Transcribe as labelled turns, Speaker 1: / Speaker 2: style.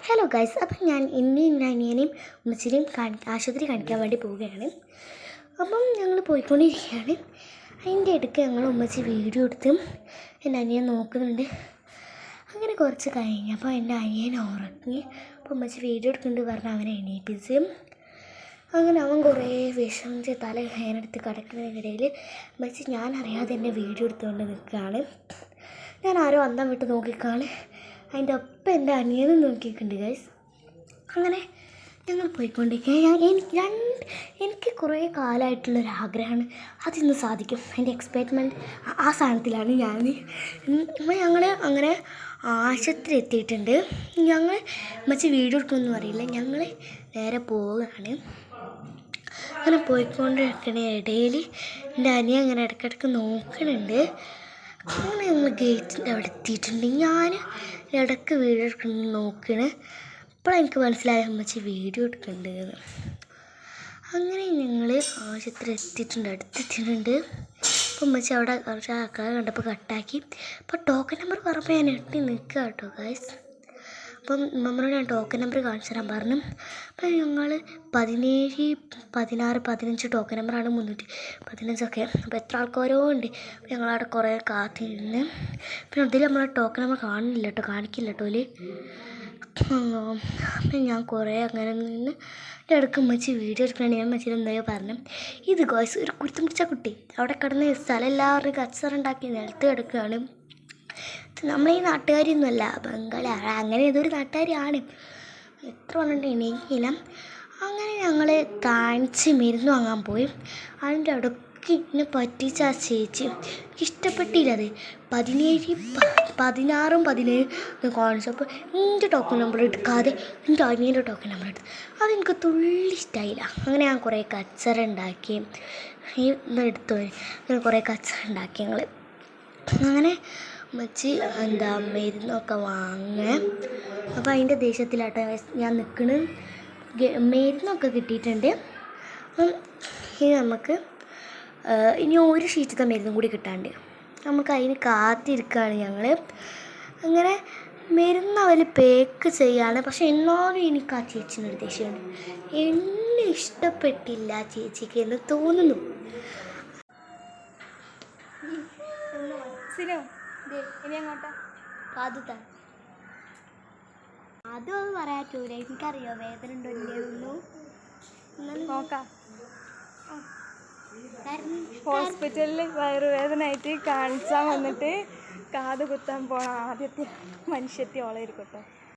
Speaker 1: Hello guys, അപ്പം ഞാൻ എൻ്റെ അനിയനെയും ഉമ്മച്ചിനെയും ആശുപത്രി കാണിക്കാൻ വേണ്ടി പോവുകയാണ്. അപ്പം ഞങ്ങൾ പോയിക്കൊണ്ടിരിക്കുകയാണ്. അതിൻ്റെ ഇടയ്ക്ക് ഞങ്ങൾ ഉമ്മച്ചി വീഡിയോ എടുത്തും എൻ്റെ അനിയൻ നോക്കുന്നുണ്ട്. അങ്ങനെ കുറച്ച് കഴിഞ്ഞപ്പോൾ എൻ്റെ അനിയൻ ഉറങ്ങി. അപ്പോൾ ഉമ്മച്ചി വീഡിയോ എടുക്കുന്നുണ്ട് പറഞ്ഞ് അവനെ എണീപ്പിച്ച്. അങ്ങനെ അവൻ കുറേ വിഷമിച്ച് തല വേനെടുത്ത് കിടക്കുന്നതിനിടയിൽ ഉമ്മച്ചി ഞാൻ അറിയാതെ എന്നെ വീഡിയോ എടുത്തുകൊണ്ട് നിൽക്കുകയാണ്. ഞാൻ ആരോ അന്തം വിട്ട് നോക്കിക്കാണ്. അതിൻ്റെ ഒപ്പം എൻ്റെ അനിയനും നോക്കിയിട്ടുണ്ട് ഗൈസ്. അങ്ങനെ ഞങ്ങൾ പോയിക്കൊണ്ടിരിക്കുക. എനിക്ക് കുറേ കാലമായിട്ടുള്ളൊരാഗ്രഹമാണ്, അതിന്ന് സാധിക്കും. എൻ്റെ എക്സൈറ്റ്മെൻറ്റ് ആ സാധനത്തിലാണ് ഞാൻ. ഇപ്പോൾ ഞങ്ങൾ അങ്ങനെ ആശുപത്രി എത്തിയിട്ടുണ്ട്. ഞങ്ങൾ മറ്റേ വീഡിയോ എടുക്കുമെന്നും അറിയില്ല, ഞങ്ങൾ നേരെ പോവുകയാണ്. അങ്ങനെ പോയിക്കൊണ്ടിരിക്കുന്ന ഇടയിൽ എൻ്റെ അനിയൻ അങ്ങനെ ഇടയ്ക്കിടയ്ക്ക് നോക്കുന്നുണ്ട്. അങ്ങനെ ഞങ്ങൾ ഗേറ്റിൻ്റെ അവിടെ എത്തിയിട്ടുണ്ട്. ഞാൻ ഇടയ്ക്ക് വീഡിയോ എടുക്കുന്നത് നോക്കണേ. ഇപ്പോഴാണ് എനിക്ക് മനസ്സിലായ അമ്മച്ചി വീഡിയോ എടുക്കുന്നുണ്ട്. അങ്ങനെ ഞങ്ങൾ ആശുപത്രി അടുത്തെത്തിയിട്ടുണ്ട്. അപ്പോൾ അമ്മച്ചി അവിടെ കുറച്ച് ആൾക്കാർ കണ്ടപ്പോൾ കട്ടാക്കി. അപ്പോൾ ടോക്കൺ നമ്പർ പറഞ്ഞപ്പോൾ ഞാൻ എട്ടി നിൽക്കുക കേട്ടോ ഗൈസ്. അപ്പം നമ്മളോട് ഞാൻ ടോക്കൺ നമ്പർ കാണിച്ചു തരാൻ പറഞ്ഞു. അപ്പം ഞങ്ങൾ 17, 16, 15 ടോക്കൺ നമ്പറാണ്, 315. അപ്പോൾ എത്ര ആൾക്കാരോ ഉണ്ട്. അപ്പോൾ ഞങ്ങളവിടെ കുറേ കാത്തിരുന്ന്. പിന്നെ അതിൽ നമ്മളെ ടോക്കൺ നമ്പർ കാണിക്കില്ല കേട്ടോ അതിൽ. അപ്പം ഞാൻ കുറേ അങ്ങനെ നിന്ന് ഇടയ്ക്ക് ഉമ്മച്ചി വീഡിയോ എടുക്കണേ. ഞാൻ ഉമ്മച്ചിയിൽ എന്തായോ പറഞ്ഞു, ഇത് ഗോയ്സ് ഒരു കുരുത്തം പിടിച്ച കുട്ടി അവിടെ കിടന്ന് സ്ഥലം എല്ലാവരും കച്ചറുണ്ടാക്കി നിലത്ത് കിടക്കുകയാണ്. നമ്മളീ നാട്ടുകാരിയൊന്നുമല്ല, ബംഗാളി അങ്ങനെ ഏതൊരു നാട്ടുകാരിയാണ്. എത്ര പറഞ്ഞിട്ട് എണീക്കില്ല. അങ്ങനെ ഞങ്ങൾ കാണിച്ച് മരുന്ന് വാങ്ങാൻ പോയി. അതിൻ്റെ ഇടയ്ക്ക് എന്നെ പറ്റിച്ച ആ ചേച്ചി ഇഷ്ടപ്പെട്ടില്ല. അത് 17, 16, 17 കാണിച്ചപ്പോൾ എൻ്റെ ടോക്കൺ നമ്പർ എടുക്കാതെ എൻ്റെ അനിയൻ്റെ ടോക്കൺ നമ്പർ എടുത്തു. അതെനിക്ക് തുള്ളി ഇഷ്ടമായില്ല. അങ്ങനെ ഞാൻ കുറേ കച്ചറ ഉണ്ടാക്കി. ഇതെടുത്തു അങ്ങനെ കുറേ കച്ചറ ഉണ്ടാക്കി ഞങ്ങൾ. അങ്ങനെ ഉമ്മച്ചി മരുന്നൊക്കെ വാങ്ങുക. അപ്പോൾ അതിൻ്റെ ദേഷ്യത്തിലാട്ടോ ഞാൻ നിൽക്കുന്നത്. മരുന്നൊക്കെ കിട്ടിയിട്ടുണ്ട്. ഇനി നമുക്ക് ഇനി ഒരു ഷീറ്റത്തെ മരുന്നും കൂടി കിട്ടാണ്ട് നമുക്ക് അതിന് കാത്തിരിക്കുകയാണ് ഞങ്ങൾ. അങ്ങനെ മരുന്ന് അവർ പേക്ക് ചെയ്യാണ്. പക്ഷെ എന്നാലും എനിക്ക് ആ ചേച്ചിനൊരു ദേഷ്യമുണ്ട്. എന്നെ ഇഷ്ടപ്പെട്ടില്ല ചേച്ചിക്ക് എന്ന് തോന്നുന്നു. ഇനി അങ്ങോട്ടാ അതും പറയാൻ പറ്റൂല. എനിക്കറിയോ വേദന ഉണ്ടോ ഇല്ലയൊന്നും നോക്കാം.
Speaker 2: ഹോസ്പിറ്റലിൽ വയറുവേദനയായിട്ട് കാണിച്ചാൽ വന്നിട്ട് കാത് കുത്താൻ പോണ ആദ്യത്തെ മനുഷ്യത്തി ഓളായിരിക്കട്ടെ.